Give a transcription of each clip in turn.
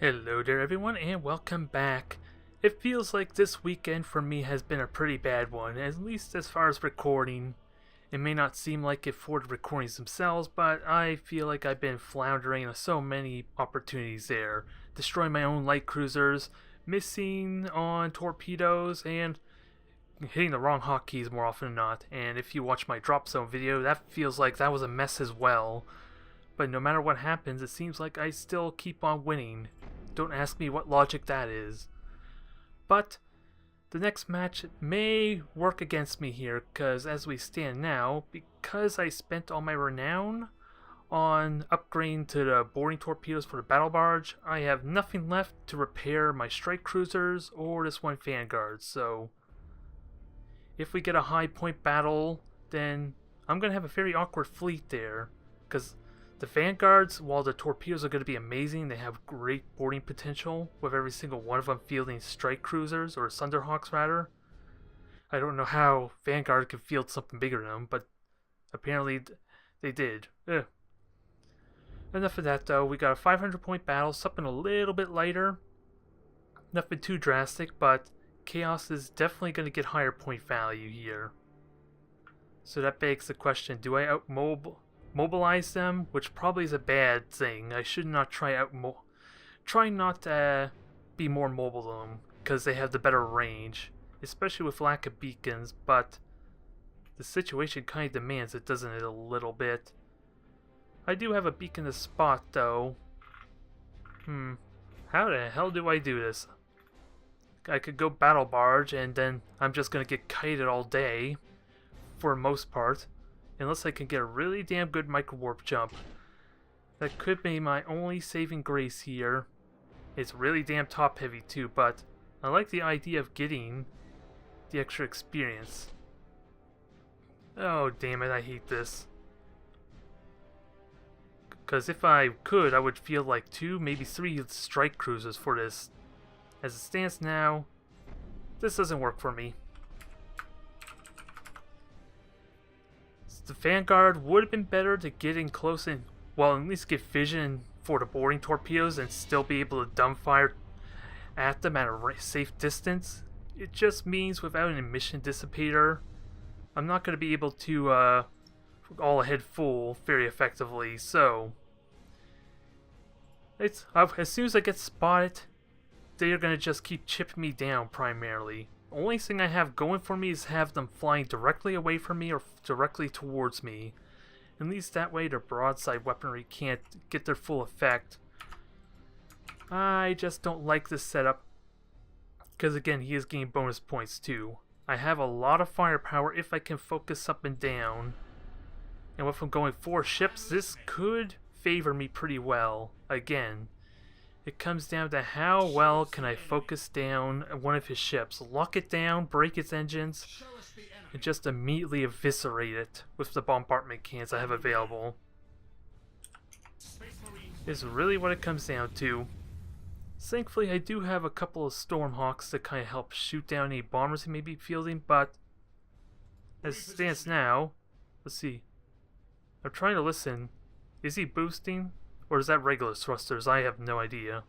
Hello there everyone and welcome back. It feels like this weekend for me has been a pretty bad one, at least as far as recording. It may not seem like it for the recordings themselves, but I feel like I've been floundering on so many opportunities there. Destroying my own light cruisers, missing on torpedoes, and hitting the wrong hotkeys more often than not. And if you watch my drop zone video, that feels like that was a mess as well. But no matter what happens, it seems like I still keep on winning. Don't ask me what logic that is. But the next match may work against me here, because as we stand now, because I spent all my renown on upgrading to the boarding torpedoes for the Battle Barge, I have nothing left to repair my strike cruisers or this one Vanguard. So if we get a high point battle, then I'm going to have a very awkward fleet there, because the Vanguards, while the torpedoes are going to be amazing, they have great boarding potential, with every single one of them fielding strike cruisers, or Thunderhawks rather. I don't know how Vanguard could field something bigger than them, but apparently they did. Ugh. Enough of that though, we got a 500 point battle, something a little bit lighter. Nothing too drastic, but Chaos is definitely going to get higher point value here. So that begs the question, do I mobilize them, which probably is a bad thing. I should not try not to be more mobile than them, because they have the better range, especially with lack of beacons, but the situation kind of demands it, doesn't it, a little bit. I do have a beacon to spot though. How the hell do I do this? I could go Battle Barge and then I'm just gonna get kited all day for the most part. Unless I can get a really damn good micro-warp jump. That could be my only saving grace here. It's really damn top heavy too, but I like the idea of getting the extra experience. Oh damn it, I hate this. Because if I could, I would feel like 2, maybe 3 strike cruisers for this. As it stands now, this doesn't work for me. The Vanguard would have been better to get in close and, well, at least get vision for the boarding torpedoes and still be able to dumbfire at them at a safe distance. It just means without an emission dissipator, I'm not going to be able to all ahead full very effectively. So as soon as I get spotted, they are going to just keep chipping me down primarily. Only thing I have going for me is have them flying directly away from me or directly towards me. At least that way their broadside weaponry can't get their full effect. I just don't like this setup, because again, he is getting bonus points too. I have a lot of firepower if I can focus up and down. And if I'm going 4 ships, this could favor me pretty well. Again, it comes down to how well can I focus down one of his ships, lock it down, break its engines, and just immediately eviscerate it with the bombardment cannons I have available. Is really what it comes down to. Thankfully, I do have a couple of Stormhawks to kind of help shoot down any bombers he may be fielding, but as it stands now, let's see. I'm trying to listen. Is he boosting? Or is that regular thrusters? I have no idea.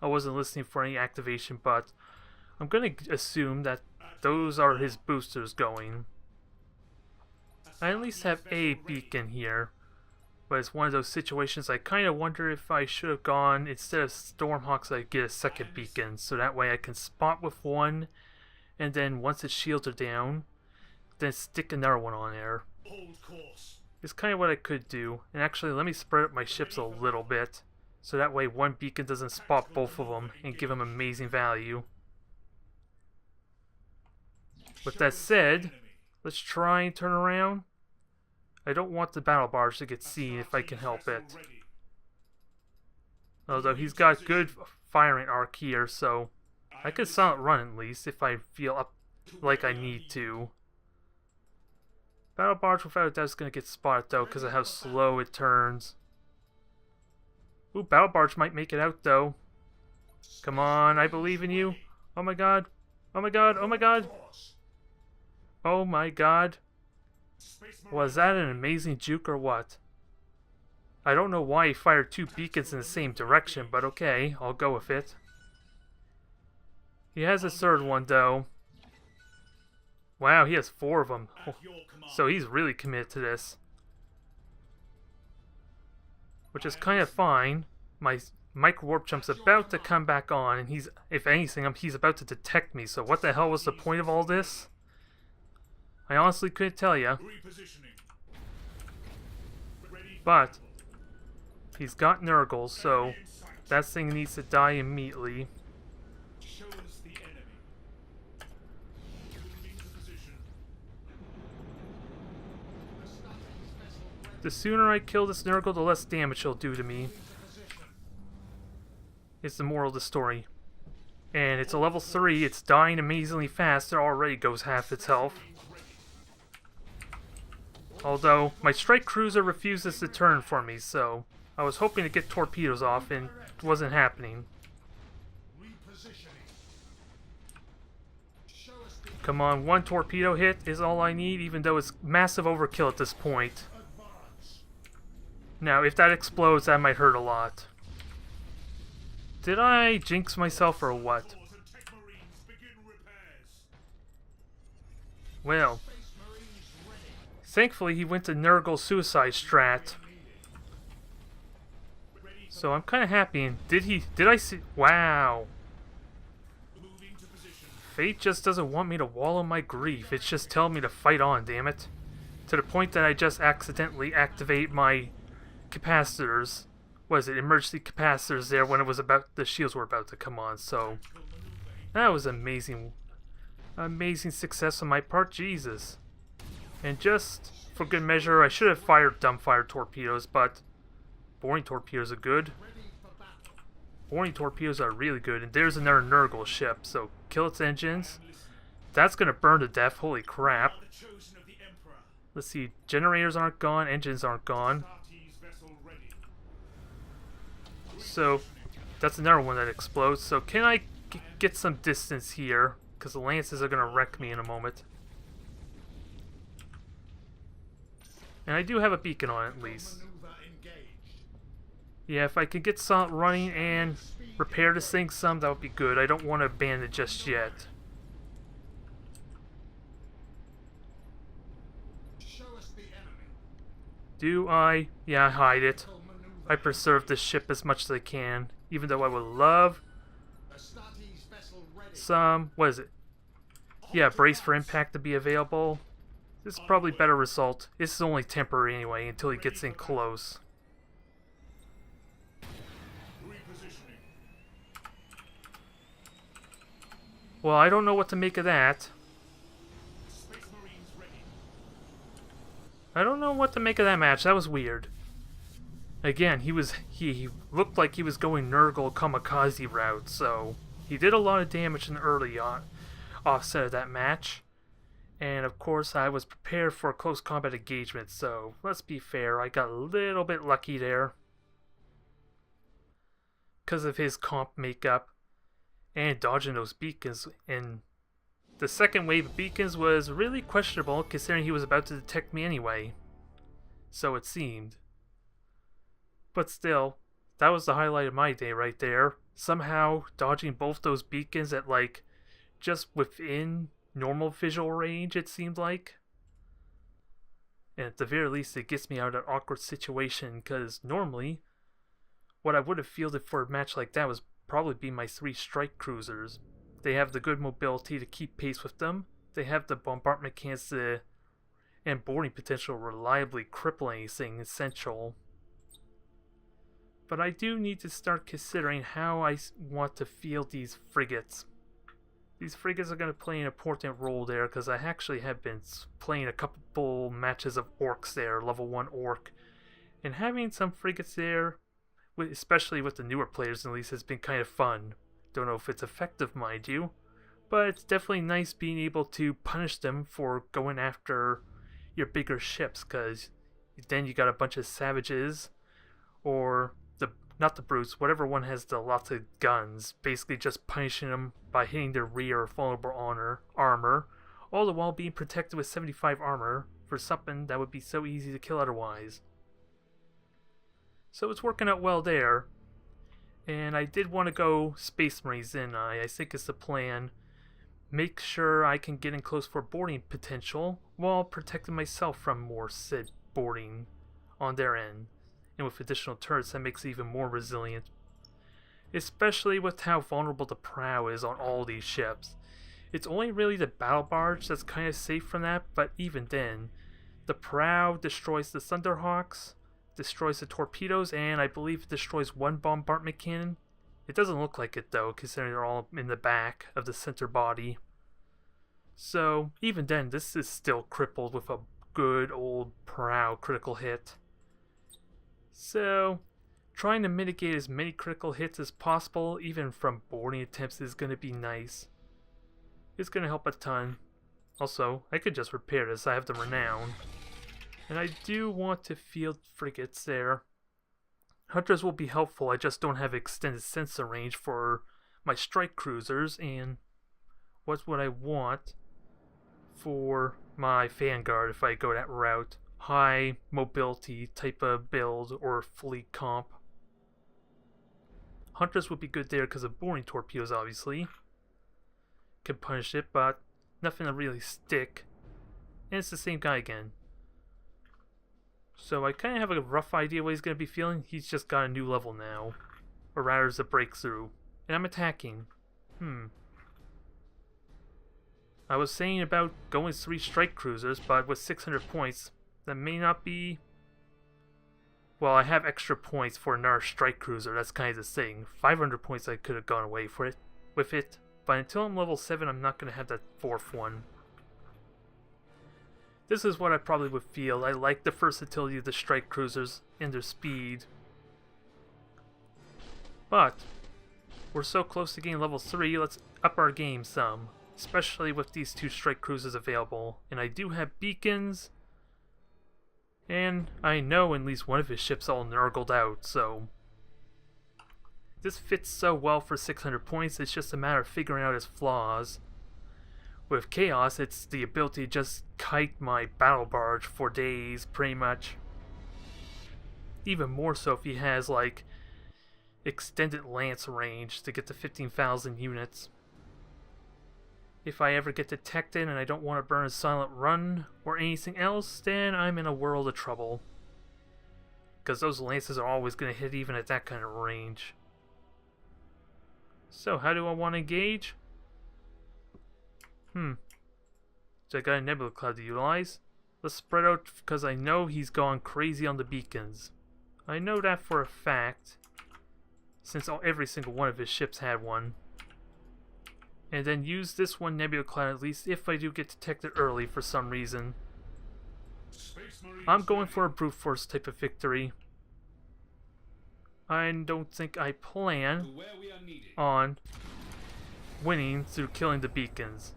I wasn't listening for any activation, but I'm going to assume that those are his boosters going. I at least have a beacon here, but it's one of those situations I kind of wonder if I should have gone, instead of Stormhawks, I get a second beacon, so that way I can spot with one, and then once its shields are down, then stick another one on there. It's kind of what I could do. And actually, let me spread up my ships a little bit, so that way one beacon doesn't spot both of them and give them amazing value. With that said, let's try and turn around. I don't want the Battle Barge to get seen if I can help it. Although he's got good firing arc here, so I could silent run at least if I feel up like I need to. Battle Barge without a doubt is going to get spotted though, because of how slow it turns. Ooh, Battle Barge might make it out though. Come on, I believe in you. Oh my god. Oh my god. Oh my god. Oh my god. Was that an amazing juke or what? I don't know why he fired 2 beacons in the same direction, but okay, I'll go with it. He has a 3rd one, though. Wow, he has 4 of them. So he's really committed to this. Which is kind of fine. My micro warp jump's about to come back on, and he's, if anything, he's about to detect me. So what the hell was the point of all this? I honestly couldn't tell you. But he's got Nurgles, so that thing needs to die immediately. The sooner I kill this Nurgle, the less damage he'll do to me. It's the moral of the story. And it's a level 3, it's dying amazingly fast, it already goes half its health. Although, my strike cruiser refuses to turn for me, so I was hoping to get torpedoes off, and it wasn't happening. Come on, 1 torpedo hit is all I need, even though it's massive overkill at this point. Now, if that explodes, that might hurt a lot. Did I jinx myself or what? Well, thankfully he went to Nurgle suicide strat. So I'm kind of happy. And did I see? Wow. Fate just doesn't want me to wallow in my grief. It's just telling me to fight on, damn it. To the point that I just accidentally activate my capacitors. What is it? Emergency capacitors there when it was about, the shields were about to come on. So that was amazing. Amazing success on my part. Jesus. And just for good measure, I should have fired dumbfire torpedoes, but boring torpedoes are good. Boring torpedoes are really good. And there's another Nurgle ship, so kill its engines. That's gonna burn to death. Holy crap. Let's see. Generators aren't gone. Engines aren't gone. So that's another one that explodes. So can I get some distance here? Because the Lances are gonna wreck me in a moment. And I do have a beacon on it, at least. Yeah, if I could get some running and repair this thing some, that would be good. I don't want to abandon it just yet. Do I? Yeah, I hide it. I preserve this ship as much as I can, even though I would love some, what is it? Yeah, brace for impact to be available. This is probably better result. This is only temporary anyway, until he gets in close. Well, I don't know what to make of that. I don't know what to make of that match. That was weird. Again, he looked like he was going Nurgle kamikaze route, so he did a lot of damage in the early offset of that match. And of course, I was prepared for a close combat engagement, so let's be fair, I got a little bit lucky there. Because of his comp makeup and dodging those beacons. And the second wave of beacons was really questionable, considering he was about to detect me anyway. So it seemed. But still, that was the highlight of my day right there. Somehow dodging both those beacons at like just within normal visual range, it seemed like. And at the very least, it gets me out of an awkward situation, because normally what I would have fielded for a match like that was probably be my 3 strike cruisers. They have the good mobility to keep pace with them. They have the bombardment cans and boarding potential to reliably cripple anything essential. But I do need to start considering how I want to field these frigates. These frigates are going to play an important role there, because I actually have been playing a couple matches of orcs there, level 1 orc. And having some frigates there, especially with the newer players at least, has been kind of fun. Don't know if it's effective, mind you, but it's definitely nice being able to punish them for going after your bigger ships, because then you got a bunch of savages, or not the brutes, whatever one has the lots of guns, basically just punishing them by hitting their rear or vulnerable armor, all the while being protected with 75 armor for something that would be so easy to kill otherwise. So it's working out well there. And I did want to go Space Marines, didn't I? I think it's the plan. Make sure I can get in close for boarding potential while protecting myself from more said boarding on their end. And with additional turrets, that makes it even more resilient. Especially with how vulnerable the prow is on all these ships. It's only really the Battle Barge that's kind of safe from that, but even then, the prow destroys the Thunderhawks, destroys the torpedoes, and I believe it destroys one bombardment cannon. It doesn't look like it though, considering they're all in the back of the center body. So even then, this is still crippled with a good old prow critical hit. So trying to mitigate as many critical hits as possible, even from boarding attempts, is going to be nice. It's going to help a ton. Also, I could just repair this. I have the Renown. And I do want to field frigates there. Hunters will be helpful, I just don't have extended sensor range for my strike cruisers, and what would I want for my Vanguard if I go that route? High mobility type of build or fleet comp. Hunters would be good there because of boring torpedoes, obviously. Can punish it, but nothing to really stick. And it's the same guy again. So I kind of have a rough idea what he's going to be feeling. He's just got a new level now. Or rather, it's a breakthrough. And I'm attacking. I was saying about going 3 strike cruisers, but with 600 points, that may not be... Well, I have extra points for another strike cruiser, that's kind of the thing. 500 points I could have gone away with it. But until I'm level 7, I'm not going to have that 4th one. This is what I probably would feel. I like the versatility of the strike cruisers and their speed. But we're so close to getting level 3, let's up our game some. Especially with these 2 strike cruisers available. And I do have beacons. And I know at least one of his ships all nurgled out, so... This fits so well for 600 points, it's just a matter of figuring out his flaws. With Chaos, it's the ability to just kite my Battle Barge for days, pretty much. Even more so if he has, like, extended lance range to get to 15,000 units. If I ever get detected and I don't want to burn a silent run or anything else, then I'm in a world of trouble. Because those lances are always going to hit even at that kind of range. So, how do I want to engage? So I got a Nebula Cloud to utilize. Let's spread out because I know he's gone crazy on the beacons. I know that for a fact, since every single one of his ships had one. And then use this one Nebula Cloud at least if I do get detected early for some reason. I'm going for a brute force type of victory. I don't think I plan on winning through killing the beacons.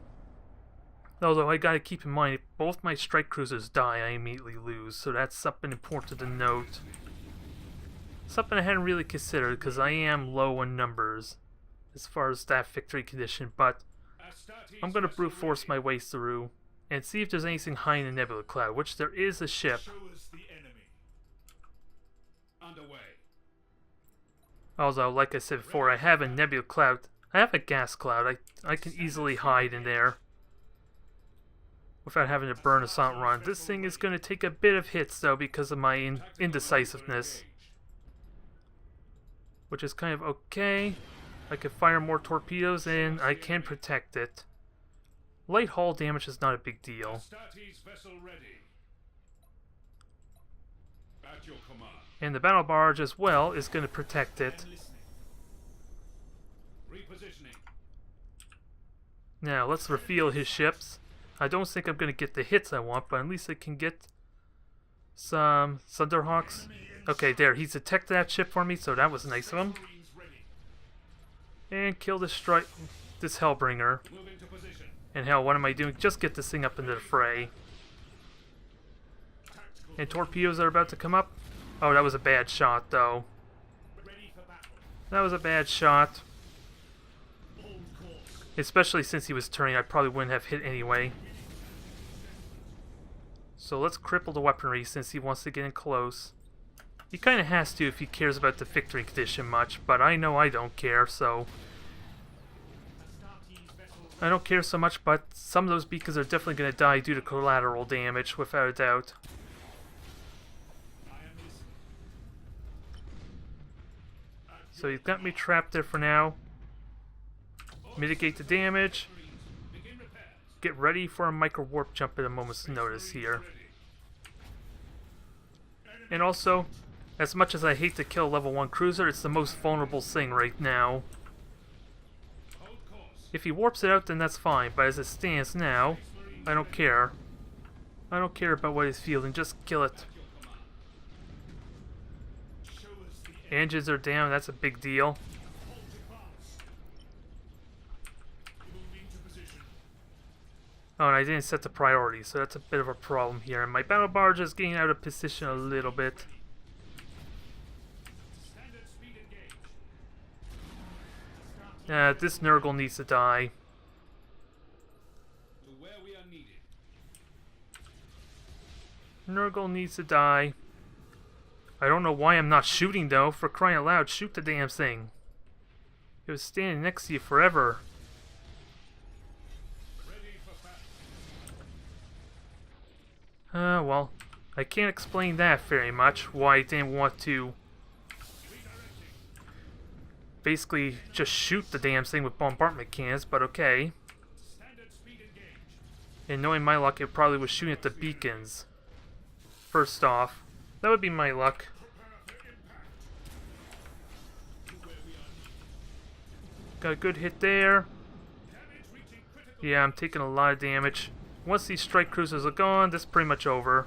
Although I gotta keep in mind, if both my strike cruisers die, I immediately lose. So that's something important to note. Something I hadn't really considered because I am low on numbers as far as that victory condition. But I'm gonna brute force my way through and see if there's anything high in the Nebula Cloud, which there is a ship. Although, like I said before, I have a Nebula Cloud. I have a gas cloud. I can easily hide in there without having to burn a silent run. This thing is going to take a bit of hits, though, because of my indecisiveness. Which is kind of okay. I can fire more torpedoes, and I can protect it. Light hull damage is not a big deal. And the Battle Barge, as well, is going to protect it. Now, let's reveal his ships. I don't think I'm going to get the hits I want, but at least I can get some Thunderhawks. Okay, there. He's detected that ship for me, so that was nice of him. And kill this Hellbringer. And hell, what am I doing? Just get this thing up into the fray. And torpedoes are about to come up. Oh, that was a bad shot, though. That was a bad shot. Especially since he was turning, I probably wouldn't have hit anyway. So let's cripple the weaponry since he wants to get in close. He kind of has to if he cares about the victory condition much, but I know I don't care, so... I don't care so much, but some of those beacons are definitely going to die due to collateral damage, without a doubt. So he's got me trapped there for now. Mitigate the damage. Get ready for a micro warp jump at a moment's notice here. And also, as much as I hate to kill a level 1 cruiser, it's the most vulnerable thing right now. If he warps it out, then that's fine, but as it stands now, I don't care. I don't care about what he's feeling, just kill it. Engines are down, that's a big deal. Oh, and I didn't set the priority, so that's a bit of a problem here. And my battle barge is getting out of position a little bit. This Nurgle needs to die. Nurgle needs to die. I don't know why I'm not shooting though, for crying out loud, shoot the damn thing. It was standing next to you forever. Well, I can't explain that very much, why I didn't want to basically just shoot the damn thing with bombardment cannons, but okay. And knowing my luck, it probably was shooting at the beacons. First off, that would be my luck. Got a good hit there. Yeah, I'm taking a lot of damage. Once these strike cruisers are gone, this is pretty much over.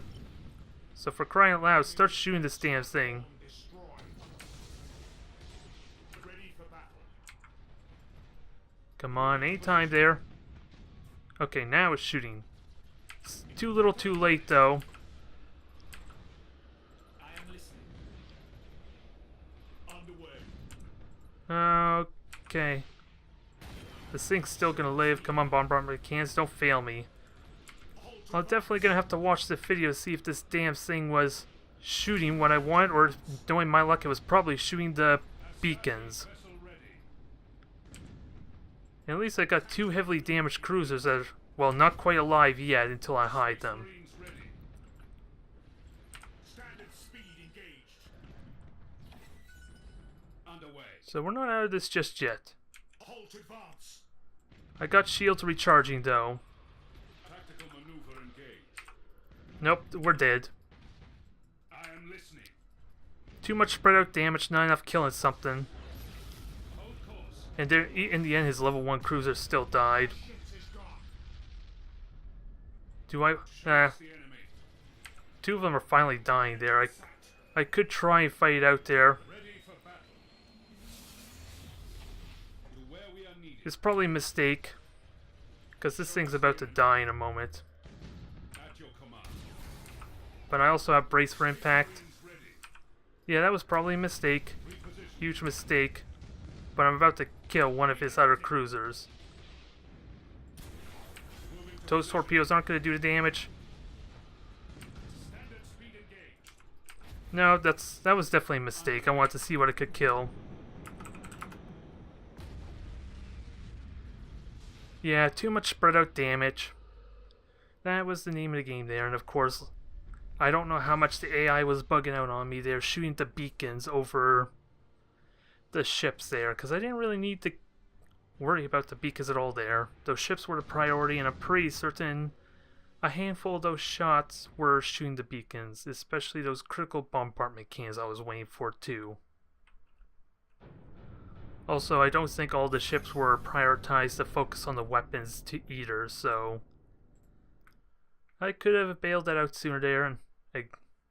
So for crying out loud, start shooting this damn thing. Come on, anytime there. Okay, now it's shooting. It's too little too late though. Okay. This thing's still gonna live. Come on, bombardment cannons, don't fail me. I'm definitely gonna have to watch the video to see if this damn thing was shooting what I want, or knowing my luck, it was probably shooting the beacons. At least I got 2 heavily damaged cruisers that are, well, not quite alive yet until I hide them. So we're not out of this just yet. I got shields recharging though. Nope, we're dead. Too much spread out damage, not enough killing something. And there, in the end, his level 1 cruiser still died. Do I... 2 of them are finally dying there. I could try and fight it out there. It's probably a mistake, because this thing's about to die in a moment. But I also have brace for impact. Yeah, that was probably a mistake. Huge mistake. But I'm about to kill one of his other cruisers. Those torpedoes aren't going to do the damage. No, that was definitely a mistake. I wanted to see what it could kill. Yeah, too much spread out damage. That was the name of the game there, and of course, I don't know how much the AI was bugging out on me there, shooting the beacons over the ships there, because I didn't really need to worry about the beacons at all there. Those ships were the priority, and I'm pretty certain a handful of those shots were shooting the beacons, especially those critical bombardment cannons I was waiting for too. Also, I don't think all the ships were prioritized to focus on the weapons to either, so I could have bailed that out sooner there, and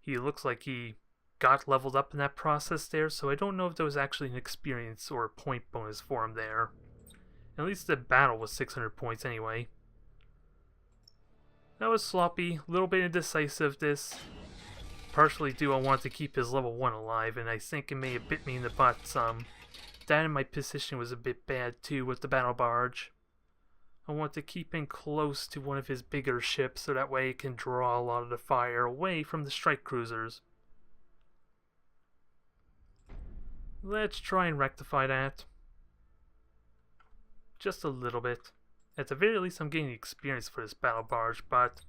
he looks like he got leveled up in that process there, so I don't know if there was actually an experience or a point bonus for him there. At least the battle was 600 points anyway. That was sloppy, a little bit indecisive this. Partially due I wanted to keep his level 1 alive, and I think it may have bit me in the butt some. That and my position was a bit bad too with the Battle Barge. I want to keep him close to one of his bigger ships so that way it can draw a lot of the fire away from the strike cruisers. Let's try and rectify that. Just a little bit. At the very least, I'm getting experience for this battle barge, but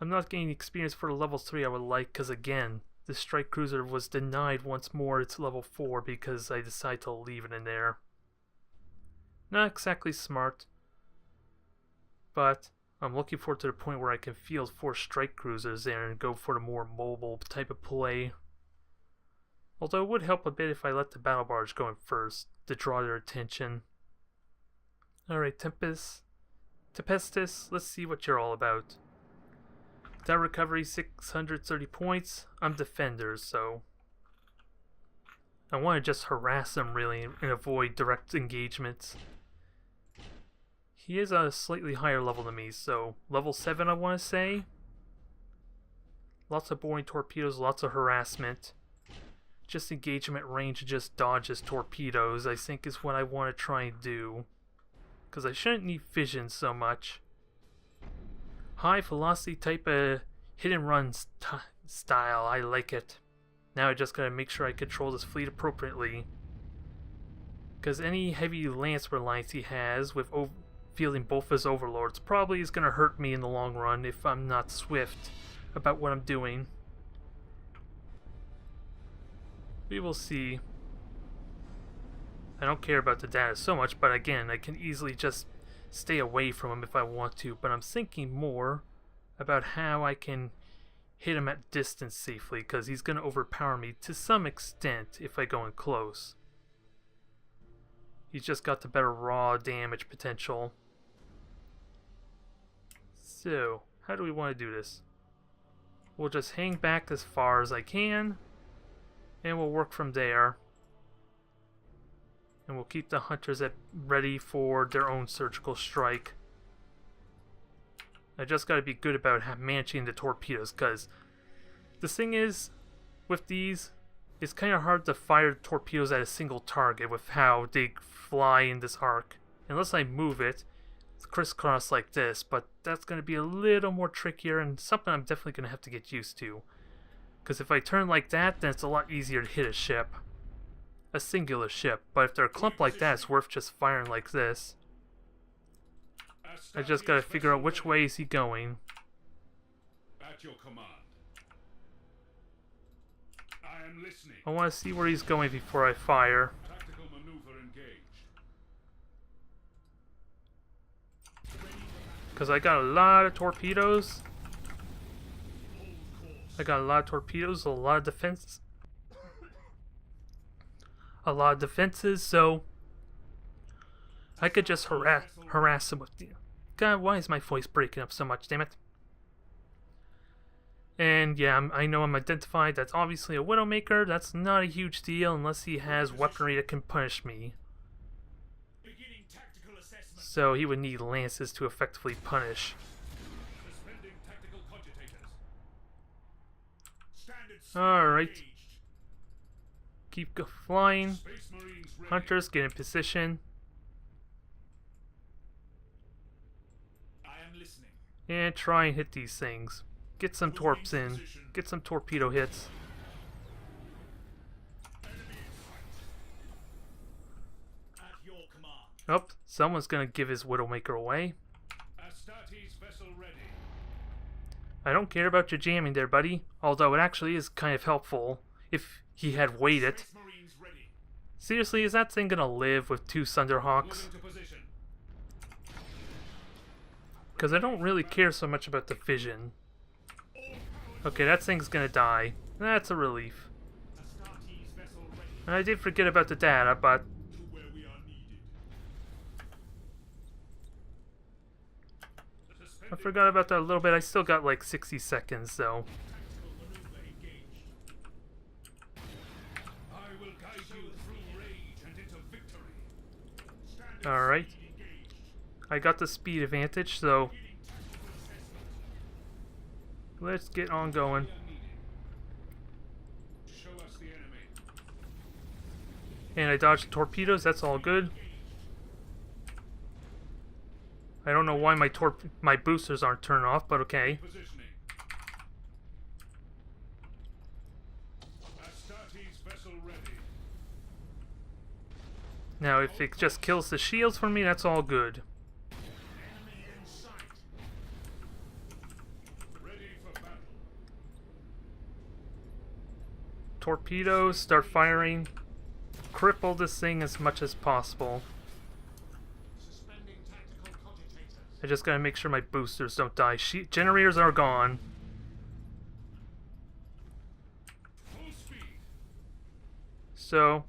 I'm not getting experience for the level 3 I would like, because again, the strike cruiser was denied once more its level 4 because I decided to leave it in there. Not exactly smart, but I'm looking forward to the point where I can field 4 strike cruisers there and go for the more mobile type of play. Although it would help a bit if I let the battle barge go in first to draw their attention. Alright, Tempestus, let's see what you're all about. That recovery 630 points. I'm defender, so I want to just harass him really and avoid direct engagements. He is a slightly higher level than me, so level 7 I want to say. Lots of boring torpedoes, lots of harassment. Just engagement range and just dodge his torpedoes I think is what I want to try and do. Because I shouldn't need fission so much. High velocity type of hit and run style, I like it. Now I just gotta make sure I control this fleet appropriately. Because any heavy lance reliance he has with fielding both his overlords probably is gonna hurt me in the long run if I'm not swift about what I'm doing. We will see. I don't care about the data so much, but again, I can easily just stay away from him if I want to, but I'm thinking more about how I can hit him at distance safely, because he's going to overpower me to some extent if I go in close. He's just got the better raw damage potential. So, how do we want to do this? We'll just hang back as far as I can, and we'll work from there. And we'll keep the hunters ready for their own surgical strike. I just gotta be good about managing the torpedoes, because the thing is, with these, it's kind of hard to fire torpedoes at a single target with how they fly in this arc. Unless I move it, it's crisscross like this, but that's gonna be a little more trickier and something I'm definitely gonna have to get used to. Because if I turn like that, then it's a lot easier to hit a ship. A singular ship, but if they're a clump like that, it's worth just firing like this. I just gotta figure out which way is he going. At your command. I am listening. I want to see where he's going before I fire. Tactical maneuver engaged. Because I got a lot of torpedoes. I got a lot of torpedoes, a lot of defense. A lot of defenses, so I could just harass him with the... God, why is my voice breaking up so much, damn it? And yeah, I know I'm identified. That's obviously a Widowmaker. That's not a huge deal unless he has weaponry that can punish me. So he would need lances to effectively punish. Alright. Keep flying. Hunters, get in position. And try and hit these things. Get some torps in. Get some torpedo hits. Oh, someone's gonna give his Widowmaker away. I don't care about your jamming there, buddy. Although it actually is kind of helpful if he had waited. Seriously, is that thing gonna live with 2 Thunderhawks? Because I don't really care so much about the fission. Okay, that thing's gonna die. That's a relief. And I did forget about the data, but... I forgot about that a little bit. I still got like 60 seconds, though. Alright. I got the speed advantage, so let's get on going. And I dodged the torpedoes, that's all good. I don't know why my boosters aren't turned off, but okay. Now, if it just kills the shields for me, that's all good. Enemy in sight. Ready for battle. Torpedoes, start firing. Cripple this thing as much as possible. Suspending tactical cogitators. I just gotta make sure my boosters don't die. Generators are gone. Full speed. So,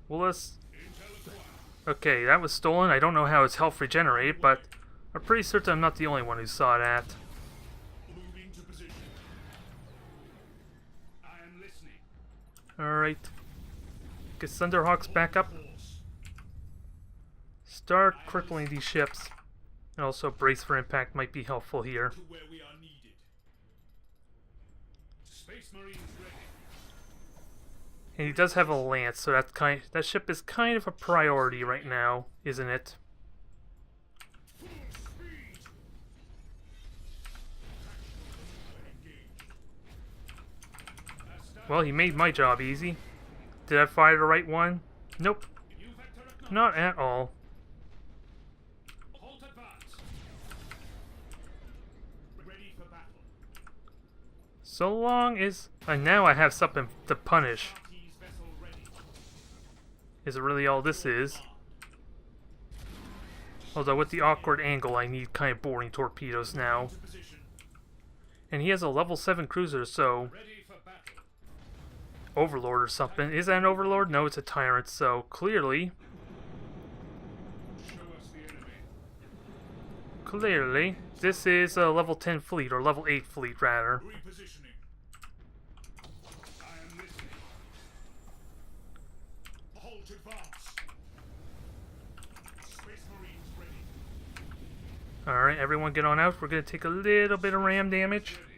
well, let's... Intel acquired. Okay, that was stolen. I don't know how its health regenerated, but I'm pretty certain I'm not the only one who saw that. Moving to position. I am listening. Alright. Get Thunderhawks back up. Force. Start crippling these ships. And also brace for impact might be helpful here. To where we are needed. Space Marines ready. And he does have a lance, so that ship is kind of a priority right now, isn't it? Full speed. Engage. Well, he made my job easy. Did I fire the right one? Nope. New vector acknowledged. Not at all. Halt advance. Ready for battle. So long as... And now I have something to punish. Party's vessel ready. Is it really all this is? Although with the awkward angle, I need kind of boring torpedoes now. To position. And he has a level 7 cruiser, so... Ready for battle. Overlord or something. Is that an Overlord? No, it's a Tyrant, so clearly... Show us the enemy. Clearly, this is a level 10 fleet, or level 8 fleet, rather. Repositioning. I am listening. Halt advance. Space Marines ready. Alright, everyone get on out. We're going to take a little bit of ram damage. Ready.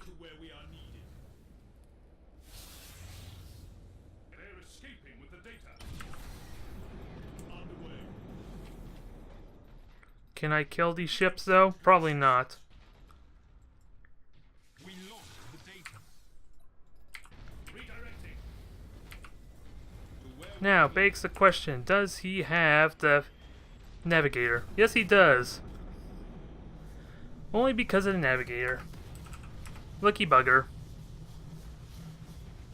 To where we are needed. They're escaping with the data. Underway. Can I kill these ships, though? Probably not. We lost the data. Redirecting. To where we Now, begs the question, does he have the navigator? Yes, he does. Only because of the navigator. Lucky bugger.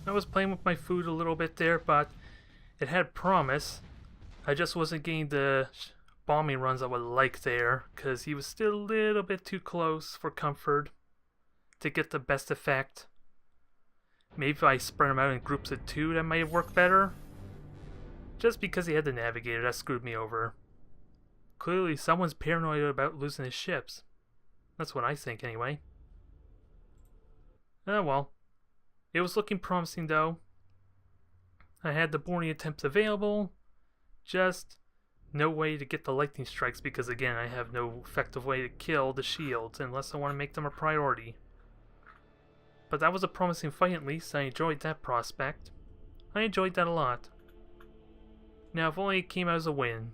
I was playing with my food a little bit there, but it had promise. I just wasn't getting the bombing runs I would like there, because he was still a little bit too close for comfort to get the best effect. Maybe if I spread him out in groups of 2, that might have worked better. Just because he had the navigator, that screwed me over. Clearly, someone's paranoid about losing his ships. That's what I think, anyway. Oh well. It was looking promising, though. I had the boarding attempts available. Just no way to get the lightning strikes because, again, I have no effective way to kill the shields unless I want to make them a priority. But that was a promising fight, at least. I enjoyed that prospect. I enjoyed that a lot. Now, if only it came out as a win.